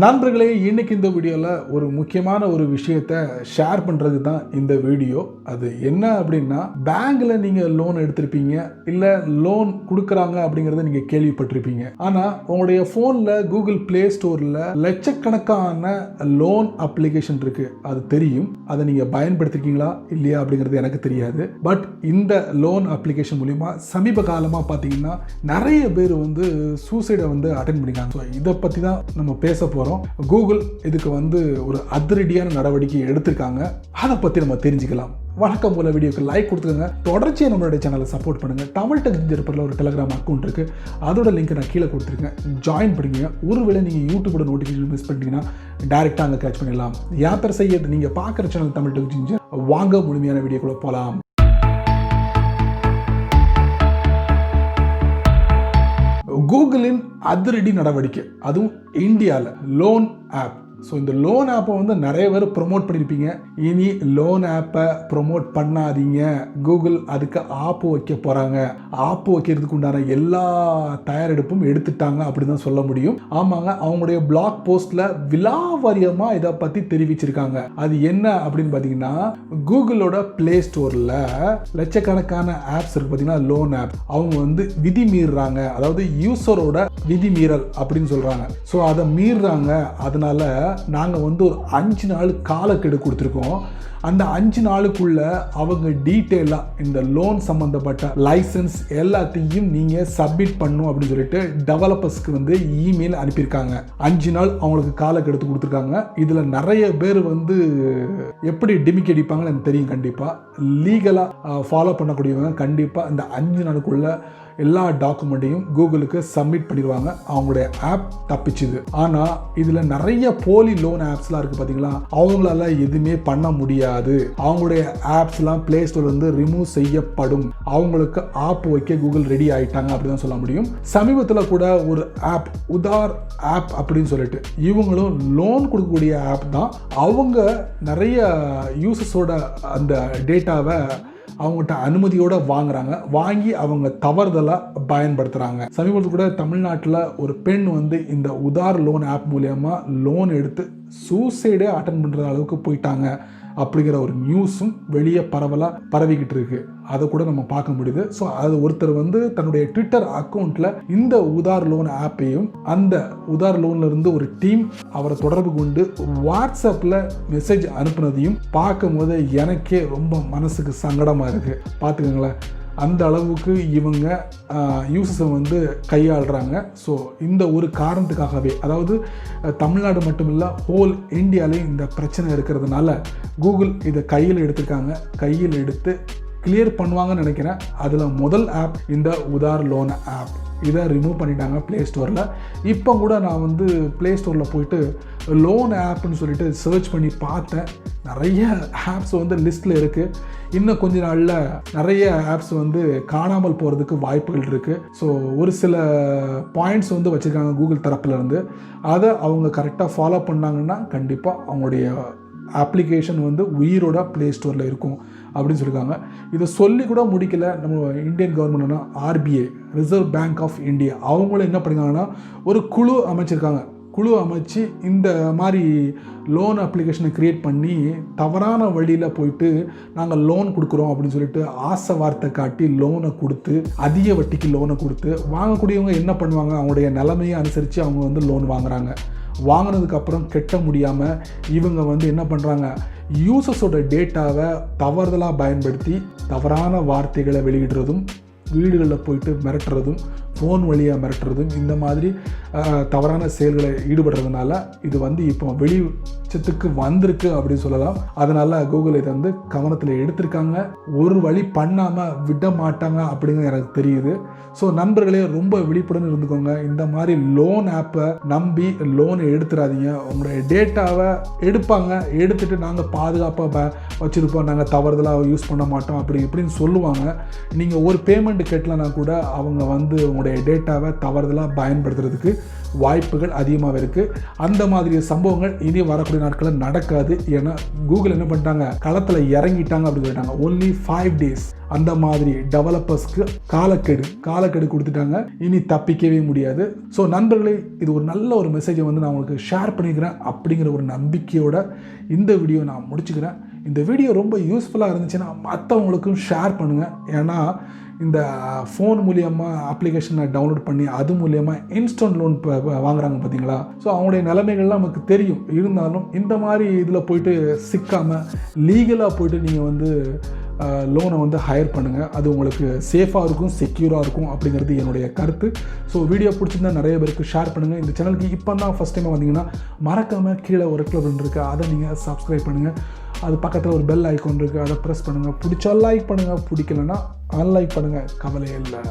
நண்பர்களே, இன்னைக்கு இந்த வீடியோவில் ஒரு முக்கியமான ஒரு விஷயத்தை ஷேர் பண்ணுறது தான் இந்த வீடியோ. அது என்ன அப்படின்னா, பேங்க்ல நீங்கள் லோன் எடுத்திருப்பீங்க, இல்லை லோன் கொடுக்குறாங்க அப்படிங்கிறத நீங்கள் கேள்விப்பட்டிருப்பீங்க. ஆனால் உங்களுடைய ஃபோனில் கூகுள் பிளே ஸ்டோரில் லட்சக்கணக்கான லோன் அப்ளிகேஷன் இருக்கு, அது தெரியும். அதை நீங்கள் பயன்படுத்திருக்கீங்களா இல்லையா அப்படிங்கிறது எனக்கு தெரியாது. பட் இந்த லோன் அப்ளிகேஷன் மூலிமா சமீப காலமாக பார்த்தீங்கன்னா நிறைய பேர் சூசைடை அட்டென்ட் பண்ணிக்காங்க. ஸோ இதை பற்றி தான் நம்ம பேச போகிறோம். கூகுள் இதுக்கு ஒரு அதிரடியான நடவடிக்கை எடுத்திருக்காங்க. அதை பற்றி நம்ம தெரிஞ்சுக்கலாம். வணக்கம் போல வீடியோக்கு லைக் கொடுத்துக்கோங்க. தொடர்ச்சியாக நம்மளுடைய சேனலை சப்போர்ட் பண்ணுங்கள். தமிழ் டெக் ஜிஞ்சர் ஒரு டெலிகிராம் அக்கௌண்ட் இருக்குது, அதோட லிங்க் நான் கீழே கொடுத்துருக்கேன், ஜாயின் பண்ணிக்கோங்க. ஒருவேளை நீங்கள் யூடியூபோட நோட்டிஃபிகேஷன் மிஸ் பண்ணிட்டீங்கன்னா டேரெக்டாக அங்கே கேட்ச் பண்ணிடலாம். என் பேர் செய்யறது, நீங்கள் பார்க்குற சேனல் தமிழ் டெக் ஜிஞ்சர். வாங்க முழுமையான வீடியோக்குள்ளே போகலாம். கூகுளின் அதிரடி நடவடிக்கை, அதுவும் இந்தியாவில் லோன் ஆப். ஸோ இந்த லோன் ஆப்பை நிறைய பேர் ப்ரொமோட் பண்ணியிருப்பீங்க. இனி லோன் ஆப்பை ப்ரொமோட் பண்ணாதீங்க, கூகுள் அதுக்கு ஆப்பு வைக்க போகிறாங்க. ஆப்பு வைக்கிறதுக்கு உண்டான எல்லா தயாரெடுப்பும் எடுத்துட்டாங்க அப்படி தான் சொல்ல முடியும். ஆமாங்க, அவங்களுடைய பிளாக் போஸ்ட்டில் விலாவாரியமாக இதை பற்றி தெரிவிச்சிருக்காங்க. அது என்ன அப்படின்னு பார்த்தீங்கன்னா, கூகுளோட பிளே ஸ்டோரில் லட்சக்கணக்கான ஆப்ஸ் இருக்குது பார்த்தீங்கன்னா, லோன் ஆப். அவங்க விதி மீறுறாங்க, அதாவது யூசரோட விதி மீறல் அப்படின்னு சொல்கிறாங்க. ஸோ அதை மீறுறாங்க. அதனால நாங்கள் ஒரு 5 நாள் காலக்கெடு கொடுத்துருக்கோம். அந்த 5 நாளுக்குள்ள அவங்க டீட்டெயிலாக இந்த லோன் சம்மந்தப்பட்ட லைசன்ஸ் எல்லாத்தையும் நீங்கள் சப்மிட் பண்ணும் அப்படின்னு சொல்லிட்டு டெவலப்பர்ஸ்க்கு இமெயில் அனுப்பியிருக்காங்க. 5 நாள் அவங்களுக்கு காலக்கெடுத்து கொடுத்துருக்காங்க. இதில் நிறைய பேர் எப்படி டிமிக்கி அடிப்பாங்கன்னு எனக்கு தெரியும். கண்டிப்பாக லீகலாக ஃபாலோ பண்ணக்கூடியவங்க கண்டிப்பாக இந்த 5 நாளுக்குள்ள எல்லா டாக்குமெண்ட்டையும் கூகுளுக்கு சப்மிட் பண்ணிடுவாங்க. அவங்களுடைய ஆப் தப்பிச்சுது. ஆனால் இதில் நிறைய போலி லோன் ஆப்ஸ்லாம் இருக்குது பார்த்தீங்களா, அவங்களால எதுவுமே பண்ண முடியாது. அவங்களுடைய ஆப்ஸ்லாம் பிளே ஸ்டோர்லேருந்து ரிமூவ் செய்யப்படும். அவங்களுக்கு ஆப் வைக்க கூகுள் ரெடி ஆகிட்டாங்க அப்படி தான் சொல்ல முடியும். சமீபத்தில் கூட ஒரு ஆப், உதார் ஆப் அப்படின்னு சொல்லிட்டு, இவங்களும் லோன் கொடுக்கக்கூடிய ஆப் தான். அவங்க நிறைய யூசர்ஸோட அந்த டேட்டாவை அவங்ககிட்ட அனுமதியோடு வாங்குறாங்க, வாங்கி அவங்க தவறுதலாக பயன்படுத்துகிறாங்க. சமீபத்தில் கூட தமிழ்நாட்டில் ஒரு பெண் இந்த உதார் லோன் ஆப் மூலமா லோன் எடுத்து சூசைடே அட்டன் பண்ணுற அளவுக்கு போயிட்டாங்க அப்படிங்கிற ஒரு நியூஸும் வெளியே பரவிக்கிட்டு இருக்கு. அதை கூட நம்ம பார்க்க முடியுது. ஸோ அது ஒருத்தர் தன்னுடைய ட்விட்டர் அக்கௌண்ட்டில் இந்த உதார் லோன் ஆப்பையும் அந்த உதார் லோன்ல இருந்து ஒரு டீம் அவரை தொடர்பு கொண்டு வாட்ஸ்அப்பில் மெசேஜ் அனுப்புனதையும் பார்க்கும்போது எனக்கே ரொம்ப மனசுக்கு சங்கடமாக இருக்குது. பார்த்துக்கோங்களேன், அந்த அளவுக்கு இவங்க யூசர்ஸை கையாளுறாங்க. ஸோ இந்த ஒரு காரணத்துக்காகவே, அதாவது தமிழ்நாடு மட்டும் இல்லை, ஹோல் இந்தியாவிலேயும் இந்த பிரச்சனை இருக்கிறதுனால கூகுள் இதை கையில் எடுத்துருக்காங்க. கையில் எடுத்து கிளியர் பண்ணுவாங்கன்னு நினைக்கிறேன். அதில் முதல் ஆப் இந்த உதார் லோன் ஆப். இதை ரிமூவ் பண்ணிட்டாங்க ப்ளே ஸ்டோரில். இப்போ கூட நான் ப்ளே ஸ்டோரில் போயிட்டு லோன் ஆப்னு சொல்லிட்டு சர்ச் பண்ணி பார்த்தேன். நிறைய ஆப்ஸ் லிஸ்ட்டில் இருக்குது. இன்னும் கொஞ்ச நாளில் நிறைய ஆப்ஸ் காணாமல் போகிறதுக்கு வாய்ப்புகள் இருக்குது. ஸோ ஒரு சில பாயிண்ட்ஸ் வச்சுருக்காங்க கூகுள் தரப்புலேருந்து. அதை அவங்க கரெக்டாக ஃபாலோ பண்ணாங்கன்னா கண்டிப்பாக அவங்களுடைய அப்ளிகேஷன் உயிரோட ப்ளே ஸ்டோரில் இருக்கும் அப்படின்னு சொல்லியிருக்காங்க. இதை சொல்லி கூட முடிக்கல நம்ம இந்தியன் கவர்மெண்ட்னா, RBI, reserve bank of India, அவங்களும் என்ன பண்ணியிருக்காங்கன்னா ஒரு குழு அமைச்சிருக்காங்க. குழு அமைச்சு இந்த மாதிரி லோன் அப்ளிகேஷனை க்ரியேட் பண்ணி தவறான வழியில் போயிட்டு நாங்கள் லோன் கொடுக்குறோம் அப்படின்னு சொல்லிட்டு ஆசை வார்த்தை காட்டி லோனை கொடுத்து, அதிக வட்டிக்கு லோனை கொடுத்து வாங்கக்கூடியவங்க என்ன பண்ணுவாங்க, அவங்களுடைய நிலைமையை அனுசரித்து அவங்க லோன் வாங்குறாங்க. வாங்கினதுக்கப்புறம் கெட்ட முடியாமல் இவங்க என்ன பண்ணுறாங்க, யூசர்ஸோட டேட்டாவை தவறுதலாக பயன்படுத்தி தவறான வார்த்தைகளை வெளியிடுறதும், வீடுகளில் போயிட்டு மிரட்டுறதும், ஃபோன் வழியாக மிரட்டுறதும், இந்த மாதிரி தவறான செயல்களை ஈடுபடுறதுனால இது இப்போ வெளிச்சத்துக்கு வந்திருக்கு அப்படின்னு சொல்லலாம். அதனால் கூகுள் இதை கவனத்தில் எடுத்திருக்காங்க. ஒரு வழி பண்ணாமல் விட மாட்டாங்க அப்படிங்கிறது எனக்கு தெரியுது. ஸோ நண்பர்களே, ரொம்ப விழிப்புடன் இருந்துக்கோங்க. இந்த மாதிரி லோன் ஆப்பை நம்பி லோனை எடுத்துடாதீங்க. உங்களுடைய டேட்டாவை எடுப்பாங்க, எடுத்துகிட்டு நாங்கள் பாதுகாப்பாக வச்சுருப்போம், நாங்கள் தவறுதலாக யூஸ் பண்ண மாட்டோம் அப்படி இப்படின்னு சொல்லுவாங்க. நீங்கள் ஒரு பேமெண்ட் கட்டலைன்னா கூட அவங்க உங்களுடைய உங்களுடைய டேட்டாவை தவறுதலாக பயன்படுத்துறதுக்கு வாய்ப்புகள் அதிகமாக இருக்குது. அந்த மாதிரி சம்பவங்கள் இனி வரக்கூடிய நாட்களில் நடக்காது. ஏன்னா கூகுள் என்ன பண்ணிட்டாங்க, களத்தில் இறங்கிட்டாங்க அப்படின்னு சொல்லிட்டாங்க. only 5 days அந்த மாதிரி டெவலப்பர்ஸ்க்கு காலக்கெடு கொடுத்துட்டாங்க. இனி தப்பிக்கவே முடியாது. ஸோ நண்பர்களே, இது ஒரு நல்ல ஒரு மெசேஜை வந்து நான் உங்களுக்கு ஷேர் பண்ணிக்கிறேன் அப்படிங்கிற ஒரு நம்பிக்கையோட இந்த வீடியோ நான் முடிச்சுக்கிறேன். இந்த வீடியோ ரொம்ப யூஸ்ஃபுல்லாக இருந்துச்சுன்னா மற்றவங்களுக்கும் ஷேர் பண்ணுங்கள். ஏன்னா இந்த ஃபோன் மூலியமாக அப்ளிகேஷனை டவுன்லோட் பண்ணி அது மூலியமாக இன்ஸ்டன்ட் லோன் வாங்குறாங்க பார்த்தீங்களா. ஸோ அவங்களுடைய நிலைமைகள்லாம் நமக்கு தெரியும். இருந்தாலும் இந்த மாதிரி இதில் போயிட்டு சிக்காமல் லீகலாக போயிட்டு நீங்கள் வந்து லோனை வந்து ஹையர் பண்ணுங்கள். அது உங்களுக்கு சேஃபாக இருக்கும், செக்யூராக இருக்கும் அப்படிங்கிறது என்னுடைய கருத்து. ஸோ வீடியோ பிடிச்சிருந்தா நிறைய பேருக்கு ஷேர் பண்ணுங்கள். இந்த சேனலுக்கு இப்போ தான் ஃபஸ்ட் டைமாக வந்தீங்கன்னா மறக்காமல் கீழே ஒரு கிளப் இருக்குது, அதை நீங்கள் சப்ஸ்கிரைப் பண்ணுங்கள். அது பக்கத்தில் ஒரு பெல் ஐக்கான் இருக்குது, அதை ப்ரெஸ் பண்ணுங்கள். பிடிச்சா லைக் பண்ணுங்கள், பிடிக்கலன்னா அன்லைக் பண்ணுங்கள், கவலையே இல்லை.